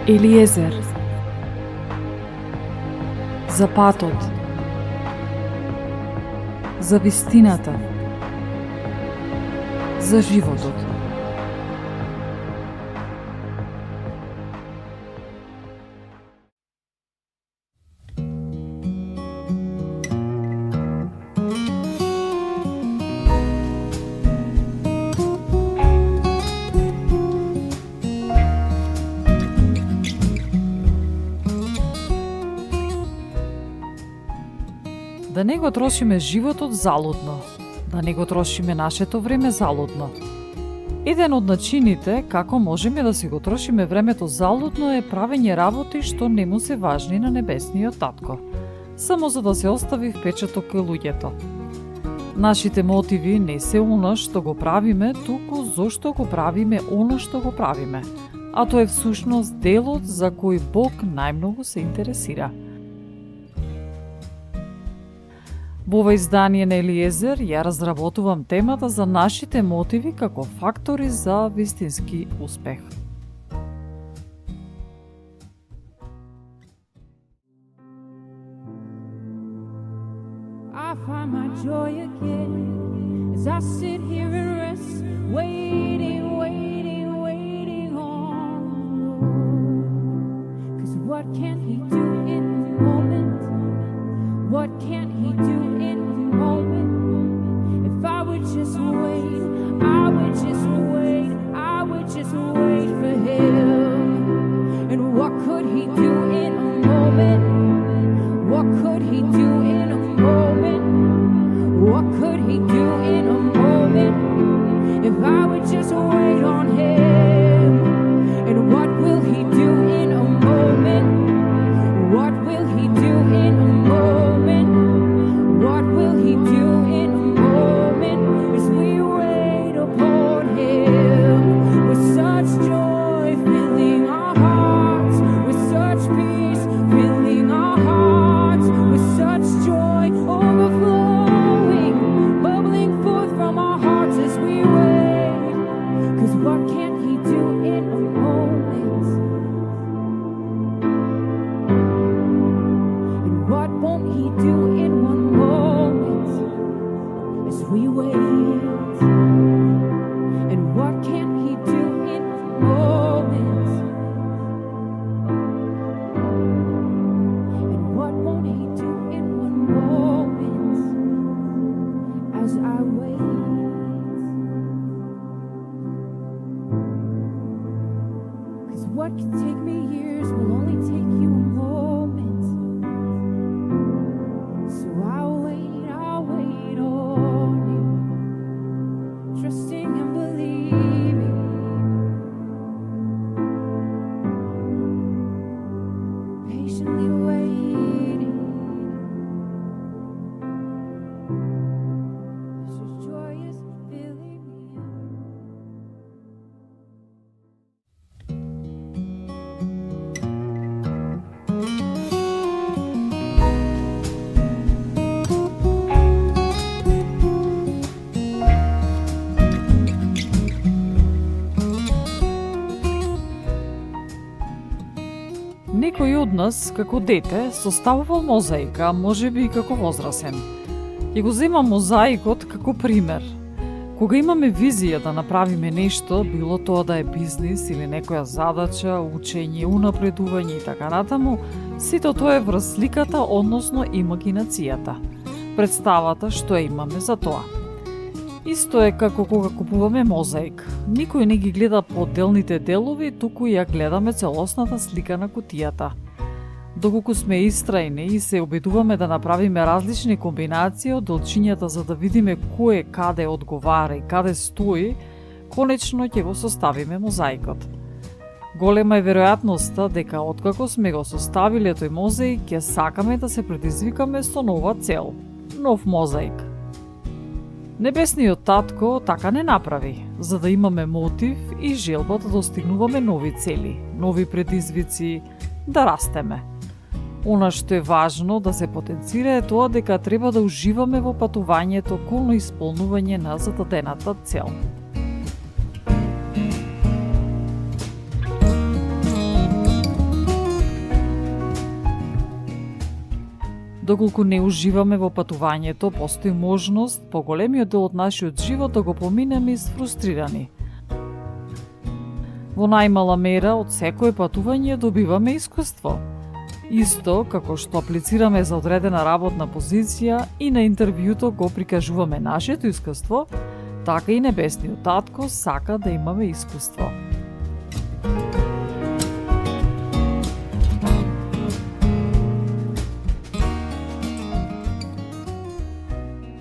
Елиезер. За патот. За вистината. За животот. Да не го трошиме животот залудно, да не го трошиме нашето време залудно. Еден од начините како можеме да си го трошиме времето залудно е правење работи што не му се важни на небесниот татко, само за да се остави впечаток кај луѓето. Нашите мотиви не се оно што го правиме, туку зошто го правиме оно што го правиме, а тоа е всушност делот за кој Бог најмногу се интересира. Во ова издание на Елиезер ја разработувам темата за нашите мотиви како фактори за вистински успех. I find my joy again as I sit here and rest, waiting on the Lord. 'Cause what can He do in a moment? What can He do in a moment? If I would just wait, I would just wait, I would just wait for Him. And what could He do in a moment? What could He do in a moment? What could He do in a moment? If I would just wait on Him. And what will He do in a moment? What will He do in a moment? What will He do in a moment? As we wait upon Him with such joy filling our hearts, with such peace filling our hearts, with such joy overflowing, bubbling forth from our hearts as we wait. 'Cause what can He do in a moment? And what won't He do in one moment as we wait? And what can He do in a moment? And what won't He do in one moment as I wait? 'Cause what can take me years will only take you a moment. So I'll wait on You, trusting and believing, patiently waiting. As Your joy is filling me up. Некој од нас, како дете, составувал мозаика, а можеби и како возрасен. Ќе го земам мозаикот како пример. Кога имаме визија да направиме нешто, било тоа да е бизнис или некоја задача, учење, унапредување и така натаму, сето тоа е врз сликата, односно имагинацијата. Представата што имаме за тоа. Исто е како кога купуваме мозаик. Никој не ги гледа поделните делови, туку ја гледаме целосната слика на кутијата. Доколку сме истрајни и се обидуваме да направиме различни комбинации од делчињата за да видиме кој каде одговара и каде стои, конечно ќе го составиме мозаикот. Голема е веројатноста дека откако сме го составиле тој мозаик, ќе сакаме да се предизвикаме со нова цел, нов мозаик. Небесниот татко така не направи, за да имаме мотив и желба да достигнуваме нови цели, нови предизвици, да растеме. Она што е важно да се потенцира е тоа дека треба да уживаме во патувањето кон исполнување на зададената цел. Доколку не уживаме во патувањето, постои можност поголемиот дел од нашиот живот да го поминеме изфрустрирани. Во најмала мера од секое патување добиваме искуство. Исто како што аплицираме за одредена работна позиција и на интервјуто го прикажуваме нашето искуство, така и Небесниот Татко сака да имаме искуство.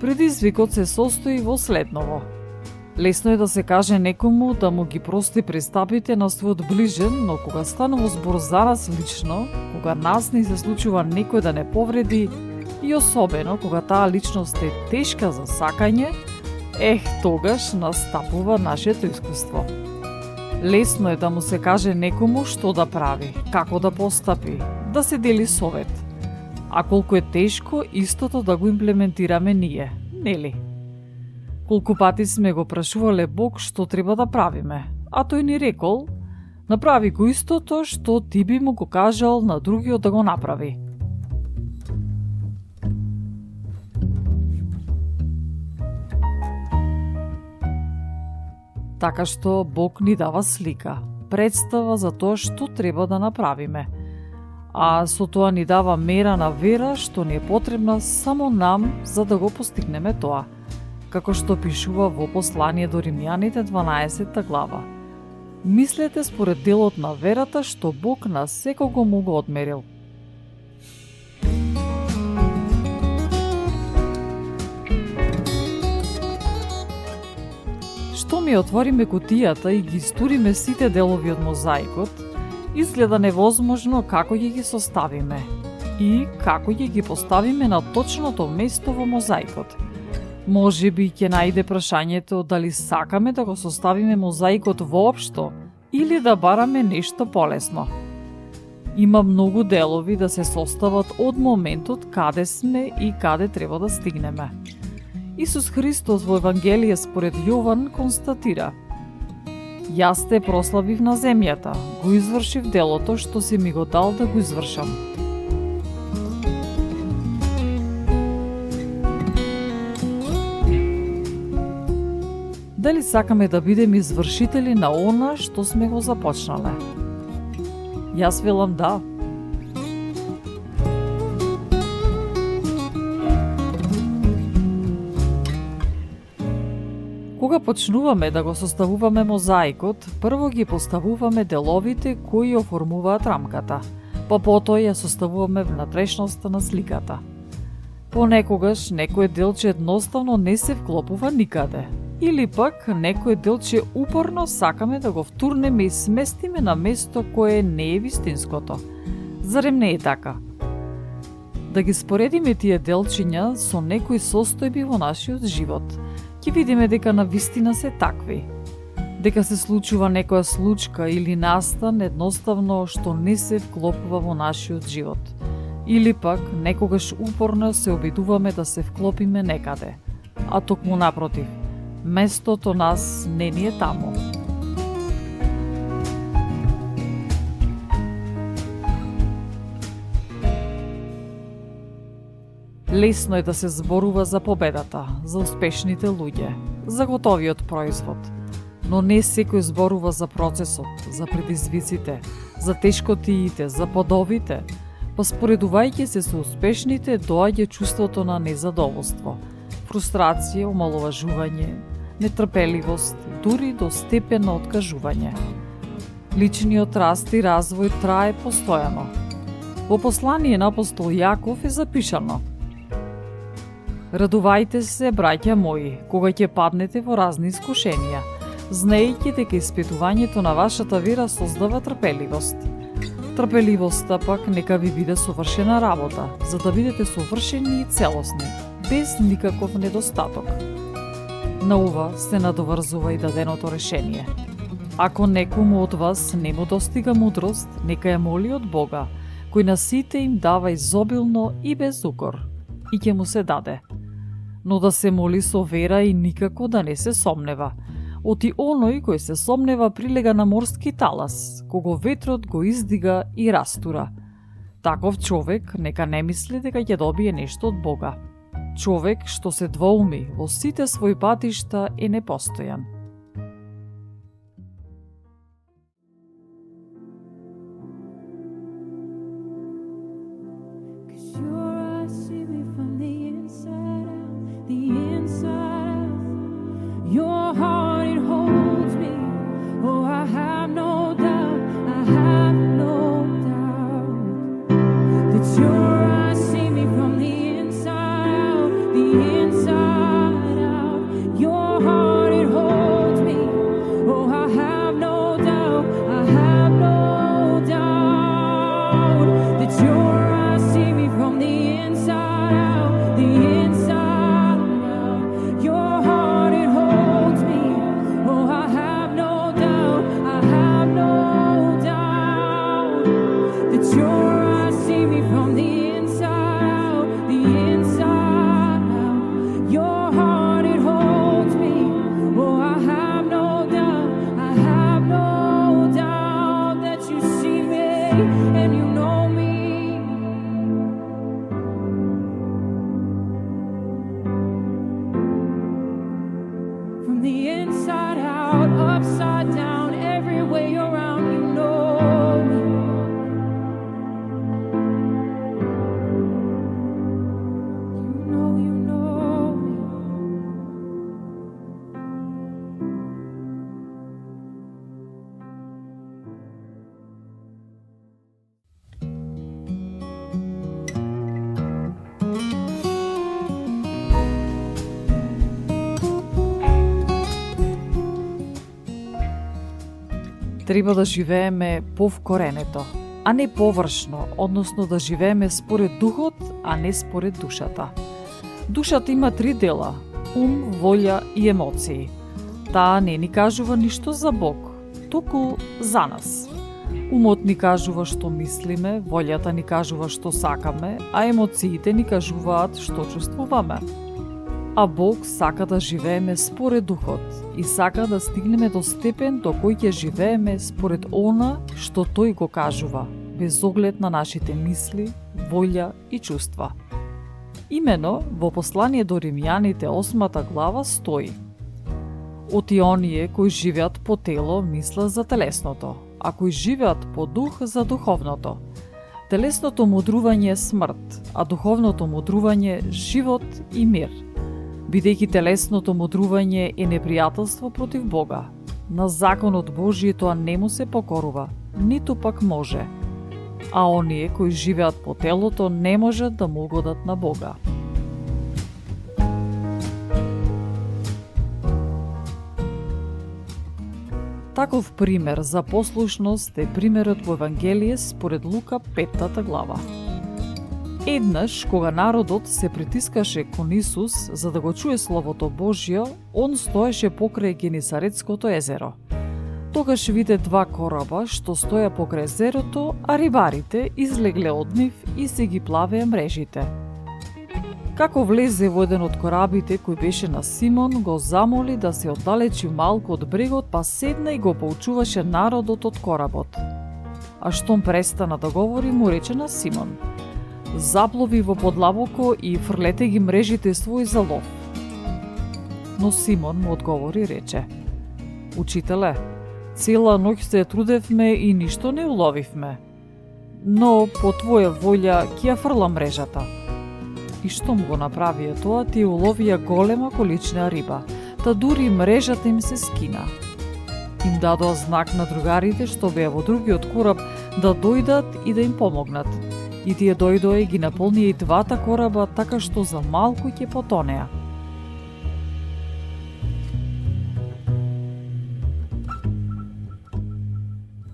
Предизвикот се состои во следново. Лесно е да се каже некому да му ги прости престапите на својот ближен, но кога станува збор за нас лично, кога нас не се случува некој да не повреди и особено кога таа личност е тешка за сакање, тогаш настапува нашето искуство. Лесно е да му се каже некому што да прави, како да постапи, да се дели совет. А колку е тешко истото да го имплементираме ние, нели? Колку пати сме го прашувале Бог што треба да правиме, а тој ни рекол, направи го истото што ти би му го кажал на другиот да го направи. Така што Бог ни дава слика, представа за тоа што треба да направиме, а со тоа ни дава мера на вера што ни е потребна само нам за да го постигнеме тоа, како што пишува во послание до Римјаните 12 глава. Мислете според делот на верата што Бог на секого му го одмерил. Што ми отвориме кутијата и ги стуриме сите делови од мозаикот, изгледа невозможно како ќе ги составиме и како ќе ги поставиме на точното место во мозаикот. Може би ќе најде прашањето дали сакаме да го составиме мозаикот воопшто или да бараме нешто полесно. Има многу делови да се состават од моментот каде сме и каде треба да стигнеме. Исус Христос во Евангелие според Јован констатира: Јас те прославив на земјата, го извршив делото што си ми го дал да го извршам. Дали сакаме да бидеме извршители на она што сме го започнале? Јас велам да. Кога почнуваме да го составуваме мозаикот, прво ги поставуваме деловите кои оформуваат рамката, па потоа ја составуваме внатрешноста на сликата. Понекогаш некој делче едноставно не се вклопува никаде, или пак некој делче упорно сакаме да го втурнеме и сместиме на место кое не е вистинското. Зарем не е така? Да ги споредиме тие делчиња со некои состојби во нашиот живот, ќе видиме дека на вистина се такви. Дека се случува некоја случка или настан едноставно што не се вклопува во нашиот живот. Или пак некогаш упорно се обидуваме да се вклопиме некаде, а токму напротив, местото нас не ни е таму. Лесно е да се зборува за победата, за успешните луѓе, за готовиот производ, но не секој зборува за процесот, за предизвиците, за тешкотиите, за подовите, па споредувајќи се со успешните доаѓа чувството на незадоволство, фрустрација, омаловажување, нетрпеливост, дури до степен на откажување. Личниот раст и развој трае постојано. Во послание на апостол Јаков е запишано: Радувајте се, браќа мои, кога ќе паднете во разни искушенија, знаејќи дека испитувањето на вашата вера создава трпеливост. Трпеливоста пак нека ви биде совршена работа, за да бидете совршени и целосни, без никаков недостаток. На ова се надоврзува и даденото решение. Ако некому од вас не му достига мудрост, нека ја моли од Бога, кој на сите им дава изобилно и без укор, и ќе му се даде. Но да се моли со вера и никако да не се сомнева. Оти оној кој се сомнева прилега на морски талас, кого ветрот го издига и растура. Таков човек нека не мисли дека ќе добие нешто од Бога. Човек што се двоуми во сите своји патишта е непостојан. Your heart, it holds me. Oh, I have no doubt, I have no doubt that your eyes see me from the inside out, the inside out. Your heart, it holds me. Oh, I have no doubt, I have no doubt that your eyes see me from the inside out, the inside out. Your heart, it holds me. Oh, I have no doubt, I have no doubt that your eyes see me from the inside out, the inside out. Your heart, it holds me. Oh, I have no doubt, I have no doubt that you see me and you know me. From the inside out, upside down, every way around, you know me. You know me. Треба да живееме повкоренето, а не површно, односно да живееме според духот, а не според душата. Душата има 3 дела – ум, волја и емоции. Таа не ни кажува ништо за Бог, туку за нас. Умот ни кажува што мислиме, волјата ни кажува што сакаме, а емоциите ни кажуваат што чувствуваме. А Бог сака да живееме според духот и сака да стигнеме до степен до кој ќе живееме според она што Тој го кажува, без оглед на нашите мисли, волја и чувства. Имено во послание до Римјаните 8 глава стои: Оти оние кои живеат по тело мислат за телесното, а кои живеат по дух за духовното. Телесното мудрување е смрт, а духовното мудрување – живот и мир. Бидејќи телесното мудрување е непријателство против Бога. На законот Божји тоа не му се покорува, ниту пак може. А оние кои живеат по телото не можат да му угодат на Бога. Таков пример за послушност е примерот во Евангелие според Лука 5 глава. Еднаш, кога народот се притискаше кон Исус за да го чуе Словото Божјо, он стоеше покрај Генисаретското езеро. Тогаш виде 2 кораба што стоја покрај езерото, а рибарите излегле од нив и се ги плавеа мрежите. Како влезе во еден од корабите кој беше на Симон, го замоли да се оддалечи малку од брегот, па седна и го поучуваше народот од коработ. А штом престана да говори, му рече на Симон: заплови во подлабоко и фрлете ги мрежите свој за лов. Но Симон му одговори и рече: Учителе, цела ноќ се трудевме и ништо не уловивме, но по твоја волја ќе ја фрлам мрежата. И штом го направија тоа, тие уловија голема количина риба, та дури мрежата им се скина. Им дадоа знак на другарите што беа во другиот кораб да дојдат и да им помогнат. И тие дојдоа и ги наполнија и 2 кораба, така што за малку ќе потонеа.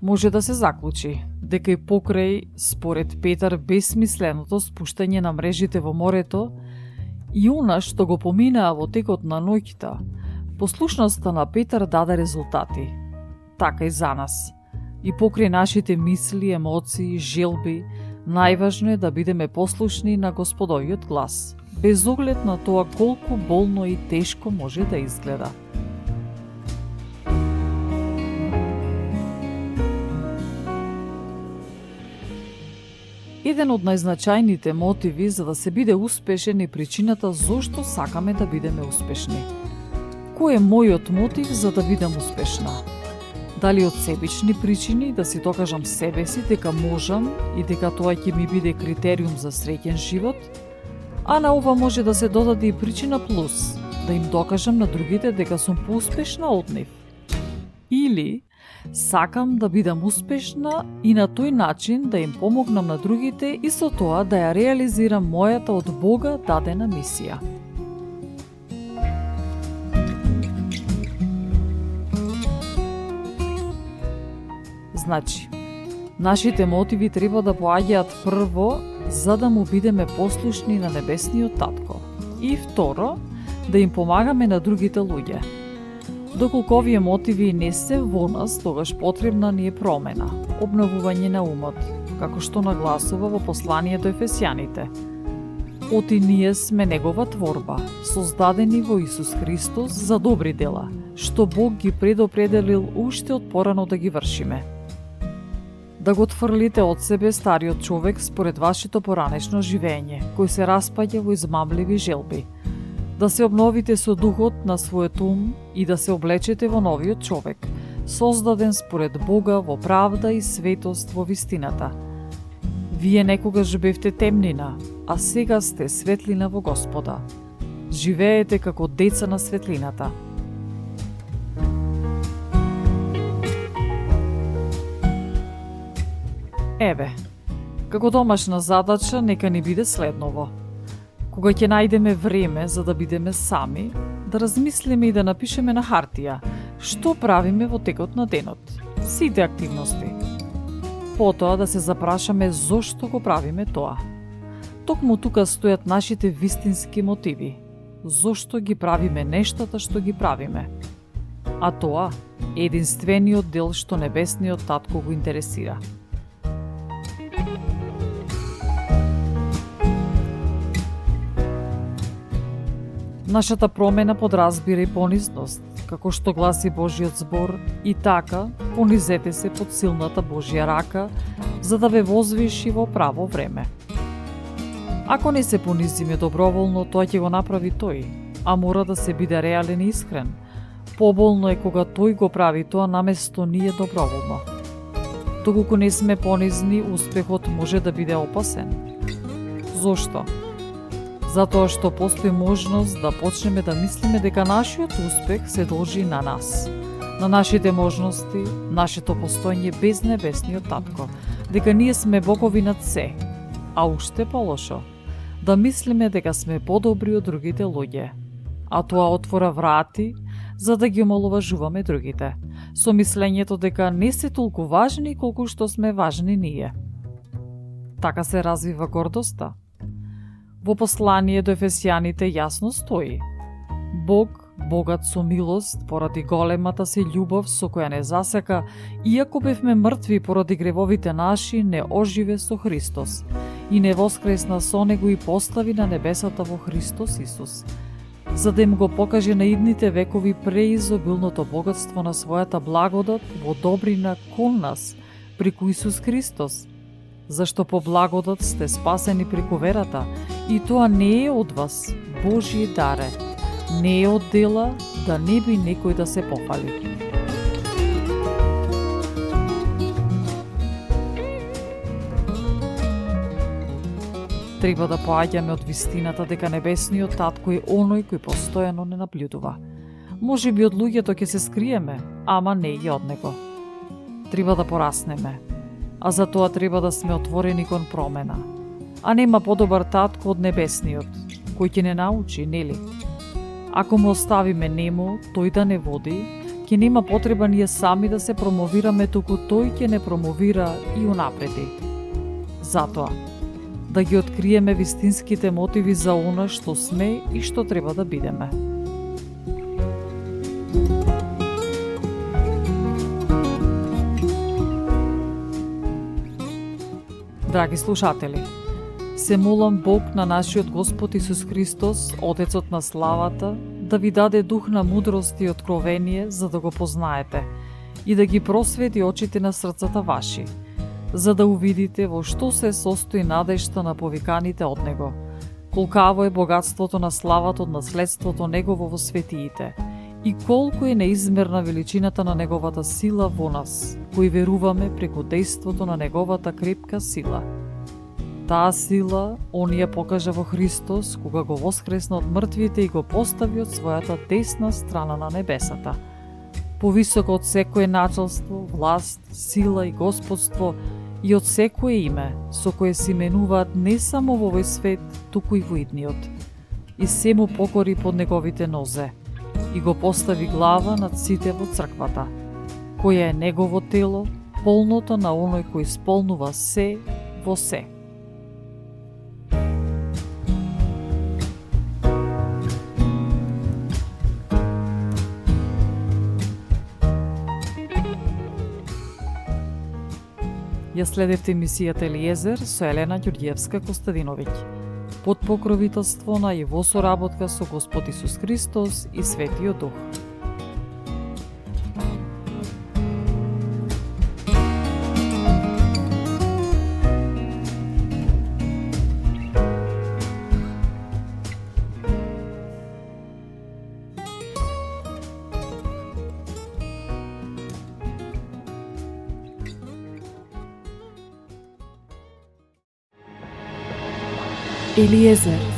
Може да се заклучи дека и покрај, според Петар, бесмисленото спуштање на мрежите во морето и она што го поминаа во текот на ноќта, послушноста на Петар даде резултати. Така и за нас. И покрај нашите мисли, емоции, желби, најважно е да бидеме послушни на Господовиот глас, без оглед на тоа колку болно и тешко може да изгледа. Еден од најзначајните мотиви за да се биде успешен е причината зошто сакаме да бидеме успешни. Кој е мојот мотив за да бидам успешна? Дали од себични причини, да си докажам себе си дека можам и дека тоа ќе ми биде критериум за среќен живот? А на ова може да се додаде и причина плюс, да им докажам на другите дека сум поуспешна од нив. Или сакам да бидам успешна и на тој начин да им помогнам на другите и со тоа да ја реализирам мојата од Бога дадена мисија. Значи, нашите мотиви треба да поаѓаат прво за да му бидеме послушни на небесниот татко и второ, да им помагаме на другите луѓе. Доколку овие мотиви не се во нас, тогаш потребна ни е промена, обновување на умот, како што нагласува во посланието Ефесјаните. Оти ние сме негова творба, создадени во Исус Христос за добри дела, што Бог ги предопределил уште од порано да ги вршиме. Да го отфрлите од себе стариот човек според вашето поранешно живење, кој се распаѓа во измамливи желби, да се обновите со духот на својот ум и да се облечете во новиот човек, создаден според Бога во правда и светост во вистината. Вие некогаш бевте темнина, а сега сте светлина во Господа. Живеете како деца на светлината. Еве, како домашна задача нека ни биде следново. Кога ќе најдеме време за да бидеме сами, да размислиме и да напишеме на хартија што правиме во текот на денот, сите активности. Потоа да се запрашаме зошто го правиме тоа. Токму тука стојат нашите вистински мотиви. Зошто ги правиме нештата што ги правиме. А тоа е единствениот дел што небесниот татко го интересира. Нашата промена подразбира и понизност, како што гласи Божиот збор, и така понизете се под силната Божја рака, за да ве возвиши во право време. Ако не се понизиме доброволно, тоа ќе го направи тој, а мора да се биде реален и искрен. Поболно е кога тој го прави тоа наместо ние доброволно. Доколку не сме понизни, успехот може да биде опасен. Зошто? Затоа што постои можност да почнеме да мислиме дека нашиот успех се должи на нас, на нашите можности, нашето постоење без небесниот татко, дека ние сме богови над се, а уште полошо, да мислиме дека сме подобри од другите луѓе, а тоа отвора врати за да ги омаловажуваме другите, со мислењето дека не се толку важни колку што сме важни ние. Така се развива гордоста. Во послание до Ефесјаните јасно стои: Бог, богат со милост, поради големата си љубов со која не засека, иако бевме мртви поради гревовите наши, не оживе со Христос и не воскресна со Него и постави на небесата во Христос Исус, за да им го покаже на идните векови преизобилното богатство на својата благодат во добрина кон нас, преку Исус Христос, зашто по благодат сте спасени преку верата, и тоа не е од вас, Божји даре, не е од дела, да не би некој да се пофали. Треба да поаѓаме од вистината дека небесниот татко е оној кој постојано не наблюдува. Може би од луѓето ќе се скриеме, ама не и од него. Треба да пораснеме, а за тоа треба да сме отворени кон промена. А нема подобар татко од небесниот, кој ќе не научи, нели? Ако му оставиме нему, тој да не води, ќе нема потреба ние сами да се промовираме, туку тој ќе не промовира и унапреди. Затоа, да ги откриеме вистинските мотиви за она што сме и што треба да бидеме. Драги слушатели, се молам Бог на нашиот Господ Исус Христос, Отецот на славата, да ви даде дух на мудрост и откровение за да го познаете и да ги просвети очите на срцата ваши, за да увидите во што се состои надежта на повиканите од Него, колкаво е богатството на славата од наследството Негово во светиите и колку е неизмерна величината на Неговата сила во нас, кои веруваме преку дејството на Неговата крепка сила. Таа сила Он ја покажа во Христос, кога го воскресна од мртвите и го постави од својата десна страна на небесата. Повисоко од секое началство, власт, сила и господство и од секое име, со кое се именуваат не само во овој свет, туку и во идниот. И се му покори под неговите нозе и го постави глава над сите во црквата, која е негово тело, полното на оној кој исполнува се во се. Ја следевте емисијата Елиезер со Елена Ѓурѓиевска Костадиновиќ, под покровителство на и во соработка со Господ Исус Христос и Светиот Дух. Eliezer